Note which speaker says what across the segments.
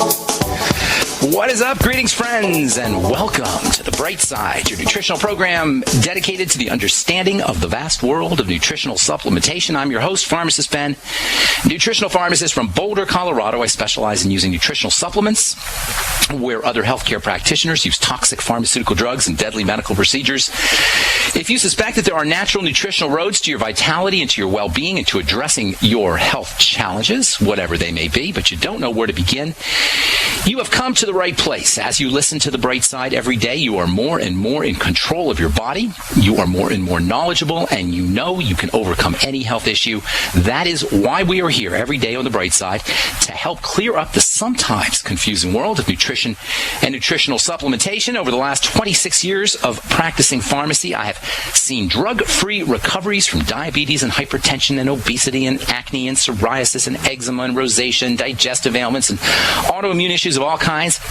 Speaker 1: What is up? Greetings, friends, and welcome to The Bright Side, your nutritional program dedicated to the understanding of the vast world of nutritional supplementation. I'm your host, Pharmacist Ben, nutritional pharmacist from Boulder, Colorado. I specialize in using nutritional supplements where other healthcare practitioners use toxic pharmaceutical drugs and deadly medical procedures. If you suspect that there are natural nutritional roads to your vitality and to your well-being and to addressing your health challenges, whatever they may be, but you don't know where to begin, you have come to the right place. As you listen to The Bright Side every day, you are more and more in control of your body. You are more and more knowledgeable, and you know you can overcome any health issue. That is why we are here every day on The Bright Side, to help clear up the sometimes confusing world of nutrition and nutritional supplementation. Over the last 26 years of practicing pharmacy, I have seen drug-free recoveries from diabetes and hypertension and obesity and acne and psoriasis and eczema and rosacea and digestive ailments and autoimmune issues of all kinds.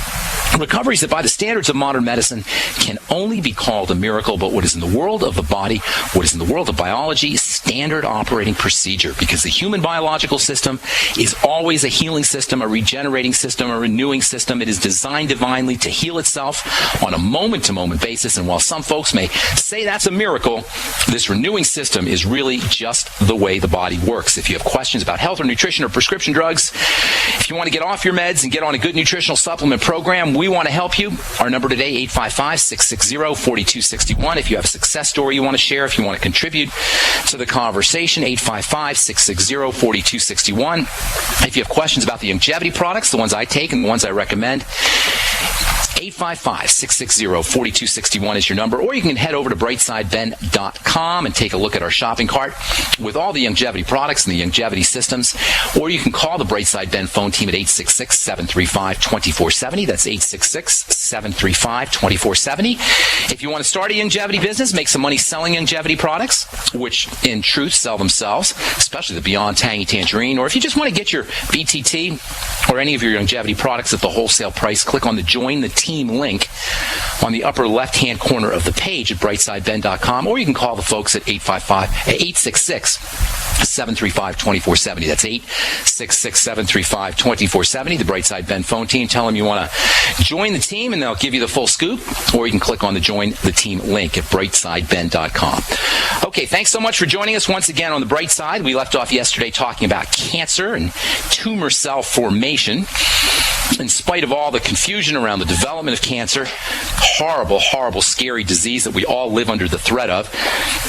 Speaker 1: Recoveries that by the standards of modern medicine can only be called a miracle, but what is in the world of the body, what is in the world of biology, standard operating procedure, because the human biological system is always a healing system, a regenerating system, a renewing system. It is designed divinely to heal itself on a moment-to-moment basis, and while some folks may say that's a miracle, this renewing system is really just the way the body works. If you have questions about health or nutrition or prescription drugs, if you want to get off your meds and get on a good nutritional supplement program, we want to help you. Our number today, 855-660-4261. If you have a success story you want to share, if you want to contribute to the conversation, 855-660-4261. If you have questions about the longevity products, the ones I take and the ones I recommend, 855-660-4261 is your number, or you can head over to brightsideben.com and take a look at our shopping cart with all the longevity products and the longevity systems, or you can call the Brightside Ben phone team at 866-735-2470. That's 866-735-2470. If you want to start a longevity business, make some money selling longevity products, which in truth sell themselves, especially the Beyond Tangy Tangerine, or if you just want to get your BTT or any of your longevity products at the wholesale price, click on the Join the Team link on the upper left-hand corner of the page at brightsideben.com, or you can call the folks at 866-735-2470. That's 866-735-2470, the Brightside Ben phone team. Tell them you want to join the team, and they'll give you the full scoop, or you can click on the Join the Team link at brightsideben.com. Okay, thanks so much for joining us once again on The Bright Side. We left off yesterday talking about cancer and tumor cell formation. In spite of all the confusion around the development of cancer, horrible, horrible, scary disease that we all live under the threat of,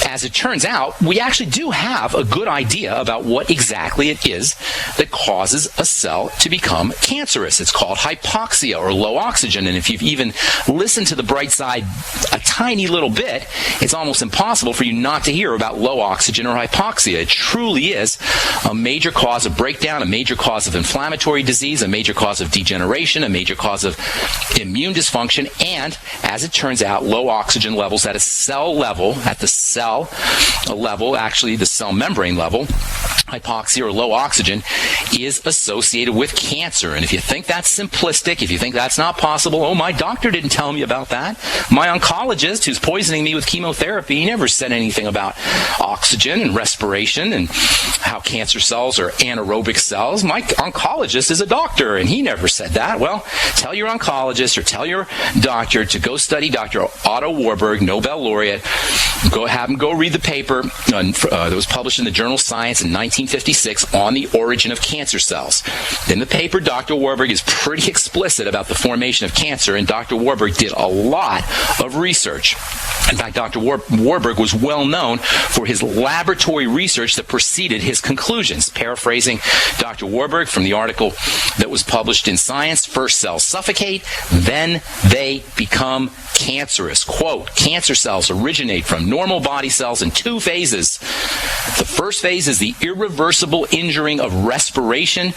Speaker 1: as it turns out, we actually do have a good idea about what exactly it is that causes a cell to become cancerous. It's called hypoxia, or low oxygen, and if you've even listened to The Bright Side a tiny little bit, it's almost impossible for you not to hear about low oxygen or hypoxia. It truly is a major cause of breakdown, a major cause of inflammatory disease, a major cause of degeneration, a major cause of immune dysfunction, and as it turns out, low oxygen levels at a cell level, actually the cell membrane level, hypoxia or low oxygen is associated with cancer. And if you think that's simplistic, if you think that's not possible, oh, my doctor didn't tell me about that. My oncologist who's poisoning me with chemotherapy, he never said anything about oxygen and respiration and how cancer cells are anaerobic cells. My oncologist is a doctor and he never said that. Well, tell your oncologist or tell your doctor to go study Dr. Otto Warburg, Nobel laureate. Have him go read the paper that was published in the journal Science in 1956 on the origin of cancer cells. In the paper, Dr. Warburg is pretty explicit about the formation of cancer, and Dr. Warburg did a lot of research. In fact, Dr. Warburg was well known for his laboratory research that preceded his conclusions. Paraphrasing Dr. Warburg from the article that was published in Science, first cells suffocate, then they become cancerous. Quote, cancer cells originate from normal body cells in two phases. The first phase is the irreversible injuring of respiration.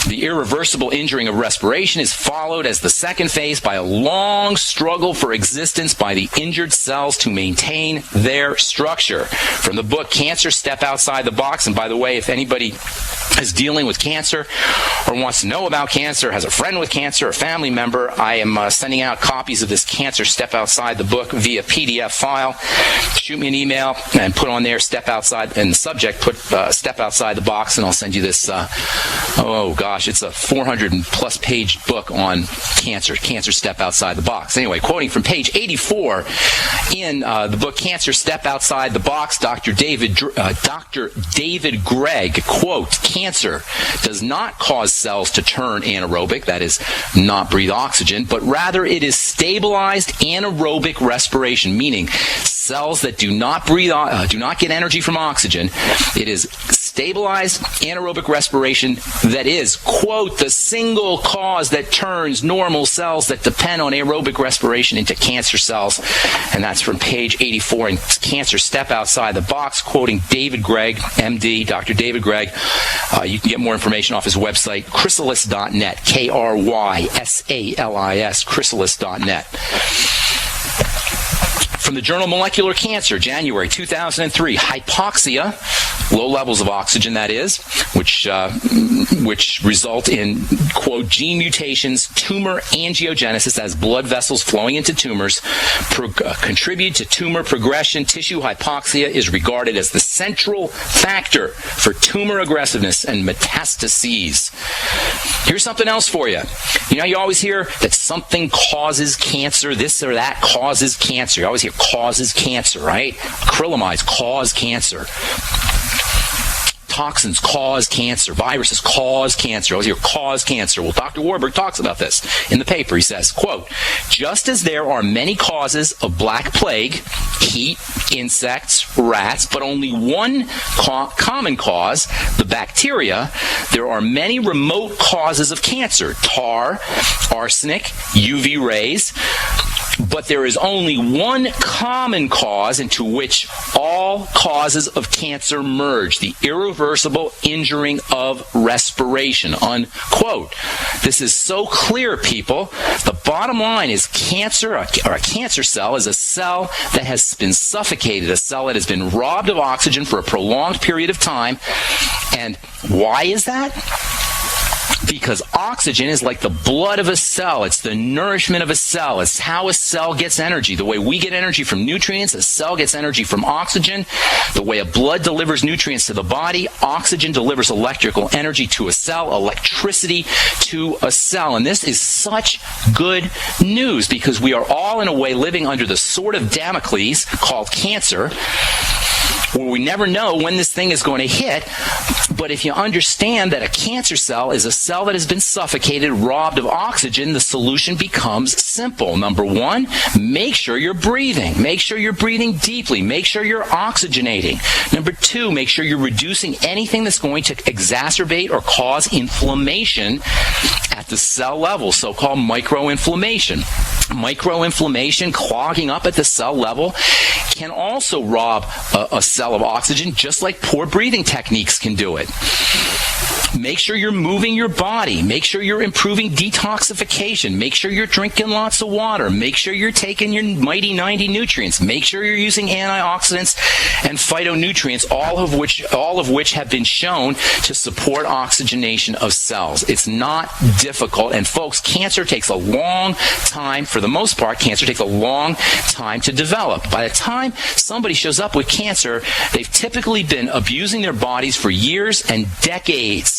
Speaker 1: The irreversible injuring of respiration is followed as the second phase by a long struggle for existence by the injured cells to maintain their structure. From the book Cancer, Step Outside the Box, and by the way, if anybody is dealing with cancer or wants to know about cancer, has a friend with cancer, a family member, I am sending out copies of this Cancer Step Outside the Book via PDF file. Shoot me an email and put on there Step Outside, in the subject, put Step Outside the Box, and I'll send you this, it's a 400 plus page book on Cancer Step Outside the Box. Anyway, quoting from page 84 in the book Cancer Step Outside the Box, Dr. David Gregg, quote, "Cancer does not cause cells to turn anaerobic, that is, not breathe oxygen, but rather it is stabilized anaerobic respiration," meaning cells that do not breathe, do not get energy from oxygen. It is stabilized anaerobic respiration that is, quote, "the single cause that turns normal cells that depend on aerobic respiration into cancer cells." And that's from page 84 in Cancer Step Outside the Box, quoting David Gregg, MD, Dr. David Gregg. You can get more information off his website, chrysalis.net, Krysalis, chrysalis.net. From the journal Molecular Cancer, January 2003, hypoxia, low levels of oxygen, that is, which result in, quote, "gene mutations, tumor angiogenesis as blood vessels flowing into tumors, contribute to tumor progression. Tissue hypoxia is regarded as the central factor for tumor aggressiveness and metastases." Here's something else for you. You know, you always hear that something causes cancer, this or that causes cancer. You always hear causes cancer, right? Acrylamides cause cancer. Toxins cause cancer. Viruses cause cancer. I always hear cause cancer. Well, Dr. Warburg talks about this in the paper. He says, quote, "Just as there are many causes of Black Plague, heat, insects, rats, but only one common cause, the bacteria, there are many remote causes of cancer, tar, arsenic, UV rays, but there is only one common cause into which all causes of cancer merge, the irreversible injuring of respiration," unquote. This is so clear, people. The bottom line is cancer, or a cancer cell, is a cell that has been suffocated, a cell that has been robbed of oxygen for a prolonged period of time. And why is that? Because oxygen is like the blood of a cell. It's the nourishment of a cell. It's how a cell gets energy. The way we get energy from nutrients, a cell gets energy from oxygen. The way a blood delivers nutrients to the body, oxygen delivers electrical energy to a cell, electricity to a cell. And this is such good news because we are all, in a way, living under the sword of Damocles called cancer, where we never know when this thing is going to hit. But if you understand that a cancer cell is a cell that has been suffocated, robbed of oxygen, the solution becomes simple. Number one, make sure you're breathing. Make sure you're breathing deeply. Make sure you're oxygenating. Number two, make sure you're reducing anything that's going to exacerbate or cause inflammation at the cell level, so-called microinflammation. Microinflammation, clogging up at the cell level, can also rob a cell of oxygen, just like poor breathing techniques can do it. Make sure you're moving your body. Make sure you're improving detoxification. Make sure you're drinking lots of water. Make sure you're taking your mighty 90 nutrients. Make sure you're using antioxidants and phytonutrients, all of which have been shown to support oxygenation of cells. It's not difficult. And folks, cancer takes a long time, for the most part, cancer takes a long time to develop. By the time somebody shows up with cancer, they've typically been abusing their bodies for years and decades.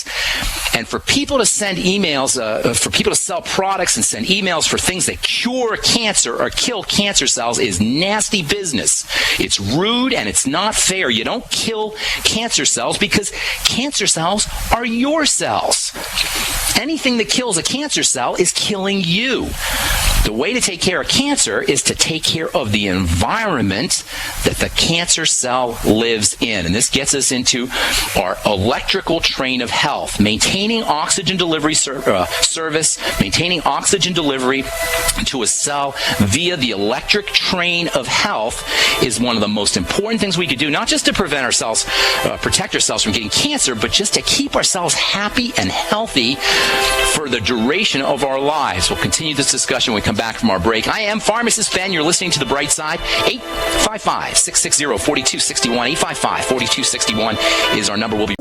Speaker 1: And for people to send emails, for people to sell products and send emails for things that cure cancer or kill cancer cells is nasty business. It's rude and it's not fair. You don't kill cancer cells because cancer cells are your cells. Anything that kills a cancer cell is killing you. The way to take care of cancer is to take care of the environment that the cancer cell lives in. And this gets us into our electrical train of health. Maintaining oxygen delivery service, maintaining oxygen delivery to a cell via the electric train of health is one of the most important things we could do, not just to prevent ourselves, protect ourselves from getting cancer, but just to keep ourselves happy and healthy for the duration of our lives. We'll continue this discussion when we come back from our break. I am Pharmacist Ben. You're listening to The Bright Side. 855-660-4261. 855-4261 is our number. We'll be...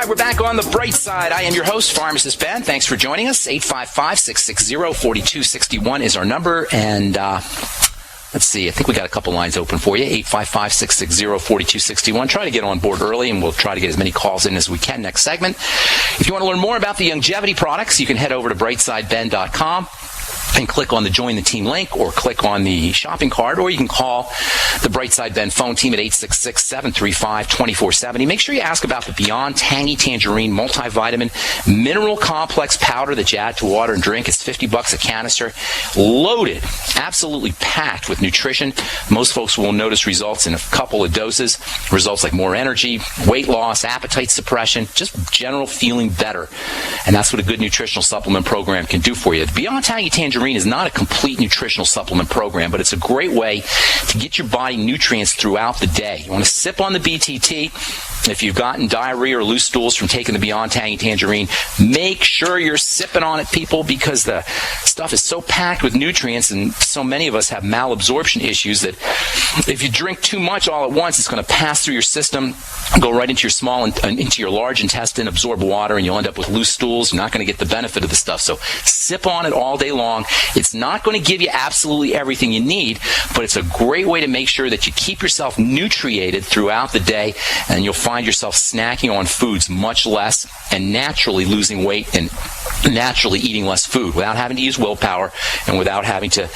Speaker 1: We're back on the bright side. I am your host, Pharmacist Ben. Thanks for joining us. 855-660-4261 is our number. And let's see, I think we got a couple lines open for you. 855-660-4261. Try to get on board early, and we'll try to get as many calls in as we can next segment. If you want to learn more about the longevity products, you can head over to brightsideben.com. and click on the Join the Team link, or click on the shopping cart, or you can call the Brightside Ben phone team at 866-735-2470. Make sure you ask about the Beyond Tangy Tangerine Multivitamin Mineral Complex Powder that you add to water and drink. It's $50 a canister, loaded, absolutely packed with nutrition. Most folks will notice results in a couple of doses, results like more energy, weight loss, appetite suppression, just general feeling better. And that's what a good nutritional supplement program can do for you. Beyond Tangy Tangerine is not a complete nutritional supplement program, but it's a great way to get your body nutrients throughout the day. You want to sip on the BTT. If you've gotten diarrhea or loose stools from taking the Beyond Tangy Tangerine, make sure you're sipping on it, people, because the stuff is so packed with nutrients, and so many of us have malabsorption issues that if you drink too much all at once, it's going to pass through your system, go right into your small and into your large intestine, absorb water, and you'll end up with loose stools. You're not going to get the benefit of the stuff. So sip on it all day long. It's not going to give you absolutely everything you need, but it's a great way to make sure that you keep yourself nutriated throughout the day, and you'll find yourself snacking on foods much less and naturally losing weight and naturally eating less food without having to use willpower and without having to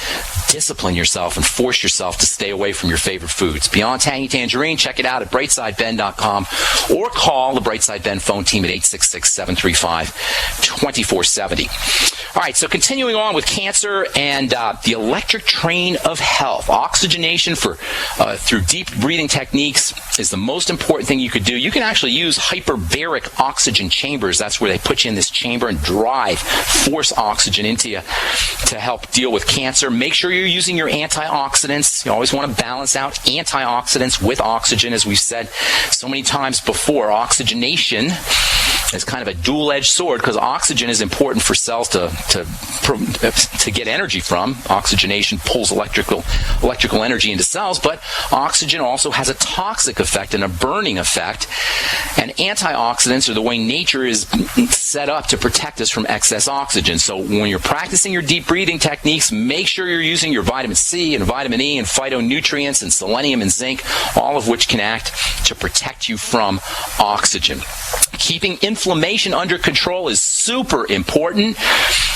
Speaker 1: discipline yourself and force yourself to stay away from your favorite foods. Beyond Tangy Tangerine, check it out at brightsideben.com or call the Brightside Ben phone team at 866-735-2470. All right, so continuing on with cancer and the electric train of health. Oxygenation through deep breathing techniques is the most important thing you could do. You can actually use hyperbaric oxygen chambers. That's where they put you in this chamber and force oxygen into you to help deal with cancer. Make sure you're using your antioxidants. You always want to balance out antioxidants with oxygen, as we've said so many times before. Oxygenation is kind of a dual-edged sword, because oxygen is important for cells to get energy from. Oxygenation pulls electrical energy into cells, but oxygen also has a toxic effect and a burning effect. And antioxidants are the way nature is set up to protect us from excess oxygen. So when you're practicing your deep breathing techniques, make sure you're using your vitamin C and vitamin E and phytonutrients and selenium and zinc, all of which can act to protect you from oxygen. Keeping inflammation under control is super important.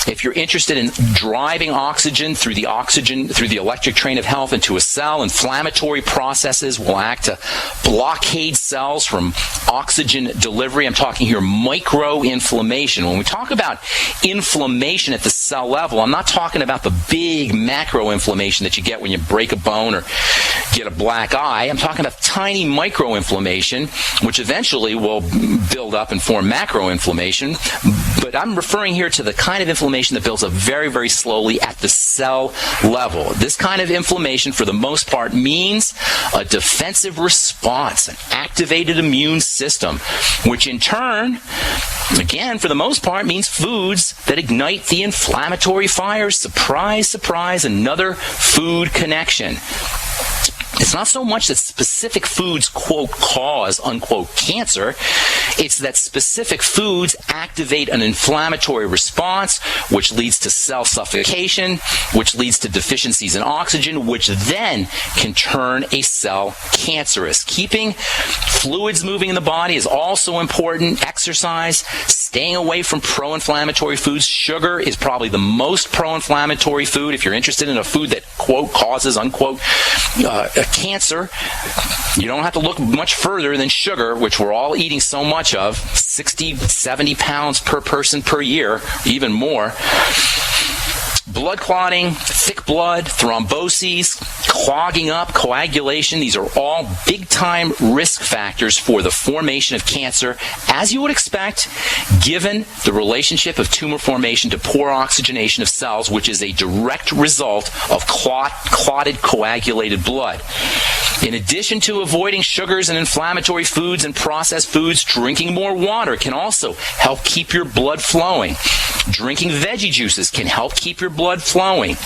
Speaker 1: If you're interested in driving oxygen through the electric train of health into a cell, inflammatory processes will act to blockade cells from oxygen delivery. I'm talking here micro-inflammation. When we talk about inflammation at the cell level, I'm not talking about the big macro-inflammation that you get when you break a bone or get a black eye. I'm talking about tiny micro-inflammation, which eventually will build up and form macro-inflammation. But I'm referring here to the kind of inflammation that builds up very, very slowly at the cell level. This kind of inflammation, for the most part, means a defensive response, an activated immune system, which in turn, again, for the most part, means foods that ignite the inflammatory fires. Surprise, surprise, another food connection. It's not so much that specific foods, quote, cause, unquote, cancer. It's that specific foods activate an inflammatory response, which leads to cell suffocation, which leads to deficiencies in oxygen, which then can turn a cell cancerous. Keeping fluids moving in the body is also important. Exercise, staying away from pro-inflammatory foods. Sugar is probably the most pro-inflammatory food. If you're interested in a food that, quote, causes, unquote, cancer, you don't have to look much further than sugar, which we're all eating so much of, 60, 70 pounds per person per year, even more. Blood clotting, thick blood, thromboses, clogging up, coagulation, these are all big-time risk factors for the formation of cancer, as you would expect, given the relationship of tumor formation to poor oxygenation of cells, which is a direct result of clotted, coagulated blood. In addition to avoiding sugars and inflammatory foods and processed foods, drinking more water can also help keep your blood flowing. Drinking veggie juices can help keep your blood flowing.